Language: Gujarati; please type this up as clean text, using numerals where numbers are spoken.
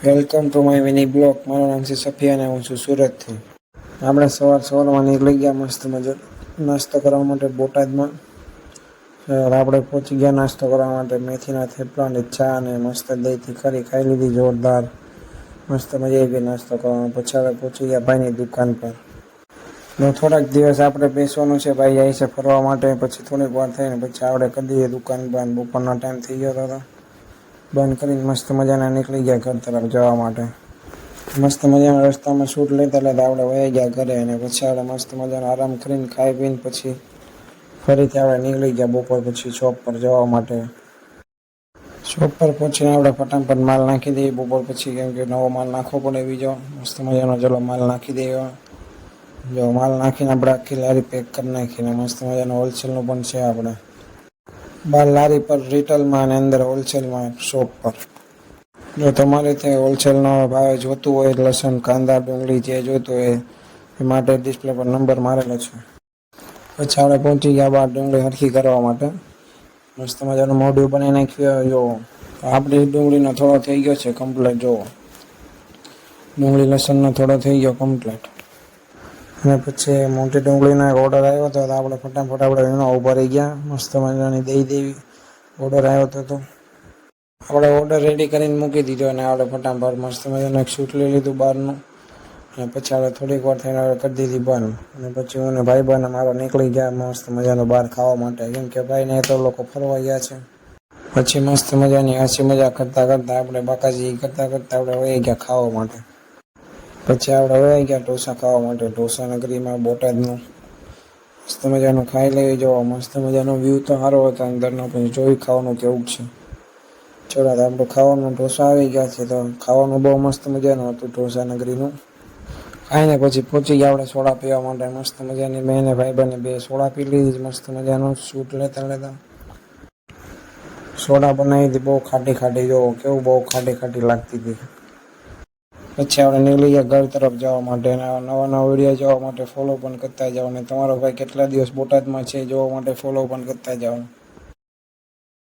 Welcome to my mini blog. મારું નામ છે સફિયા અને હું છું સુરતથી. આપણે સવારમાં નીકળી ગયા મસ્ત મજા નાસ્તો કરવા માટે બોટાદમાં. આપણે પહોંચી ગયા નાસ્તો કરવા માટે. મેથીના થેપલા અને ચા અને મસ્ત દહીંથી ખાઈ લીધી જોરદાર. મસ્ત મજા આવી ગઈ નાસ્તો કરવામાં. પછી આપણે પહોંચી ગયા ભાઈની દુકાન પર. થોડાક દિવસ આપણે બેસવાનું છે. ભાઈ જાય છે ફરવા માટે. પછી થોડીક વાર થઈને પછી આપણે કરી દઈએ દુકાન બંધ. બપોરનો ટાઈમ થઈ ગયો હતો. બંધ કરીને મસ્ત મજાના નીકળી ગયા ઘર તરફ જવા માટે. મસ્ત મજાના રસ્તામાં શૂટ લેતા આપણે વહી ગયા ઘરે. અને પછી આપણે મસ્ત મજાનો આરામ કરીને ખાઈ પીને પછી ફરીથી આપણે નીકળી ગયા બપોર પછી શોપ પર જવા માટે. શોપ પર પહોંચીને આપણે ફટાફટ માલ નાખી દઈએ બપોર પછી, કેમ કે નવો માલ નાખવો પડે બીજો. મસ્ત મજાનો ચલો માલ નાખી દઈએ. જો માલ નાખીને આપણે આખી લારી પેક કરી નાખીને મસ્ત મજાનો હોલસેલનું પણ છે આપણે. બહાર લારી પર રિટેલમાં અને અંદર હોલસેલમાં શોપ પર. જો તમારે ત્યાં હોલસેલનો ભાવે જોતું હોય, લસણ, કાંદા, ડુંગળી જે જોતું હોય એ માટે ડિસ્પ્લે પર નંબર મારેલો છે. પછી આપણે પહોંચી ગયા બહાર ડુંગળી હરખી કરવા માટે. મસ્ત મજાનું મોઢું બનાવી નાખ્યું. જો આપણી ડુંગળીનો થોડો થઈ ગયો છે કમ્પ્લીટ. જો ડુંગળી લસણનો થોડો થઈ ગયો કમ્પ્લીટ. અને પછી મોટી ડુંગળીનો એક ઓર્ડર આવ્યો હતો તો આપણે ફટાફટ એનો ઊભા રહી ગયા. મસ્ત મજાની દઈ દેવી ઓર્ડર આવ્યો હતો તો આપણે ઓર્ડર રેડી કરીને મૂકી દીધો. અને આપણે ફટાફટ મસ્ત મજાનું એક શૂટ લઈ લીધું બહારનું. અને પછી આપણે થોડીક વાર થઈને આપણે કરી દીધી બંધ. અને પછી હું ને ભાઈ બહેન મારો નીકળી ગયા મસ્ત મજાનું બહાર ખાવા માટે, કેમ કે ભાઈને તો લોકો ફરવા ગયા છે. પછી મસ્ત મજાની હસી મજા કરતાં આપણે બાકાજી કરતાં આપણે વહી ગયા ખાવા માટે. પછી આપણે વહી ગયા ઢોસા ખાવા માટે. ઢોસા નગરીમાં બોટાદનું મસ્ત મજાનું ખાઈ લેવી. જોવો મસ્ત મજાનો વ્યૂ તો સારો હતો અંદરનો. પછી જોઈ ખાવાનું કેવું છે. ચલો આપણું ખાવાનું ઢોસા આવી ગયા છે. તો ખાવાનું બહુ મસ્ત મજાનું હતું ઢોસા નગરીનું. ખાઈને પછી પહોંચી ગયા આપણે સોડા પીવા માટે. મસ્ત મજાની બહેને ભાઈ બહેને બે સોડા પી લીધી. મસ્ત મજાનું શૂટ લેતા સોડા બનાવી હતી બહુ ખાટી. જોવો કેવું બહુ ખાટી લાગતી હતી. પછી આપણે નીકળી ગયા ઘર તરફ જવા માટે. અને નવા વિડીયો જોવા માટે ફોલો પણ કરતા જાઓ. અને તમારો ભાઈ કેટલા દિવસ બોટાદમાં છે જોવા માટે ફોલો પણ કરતા જાઓ.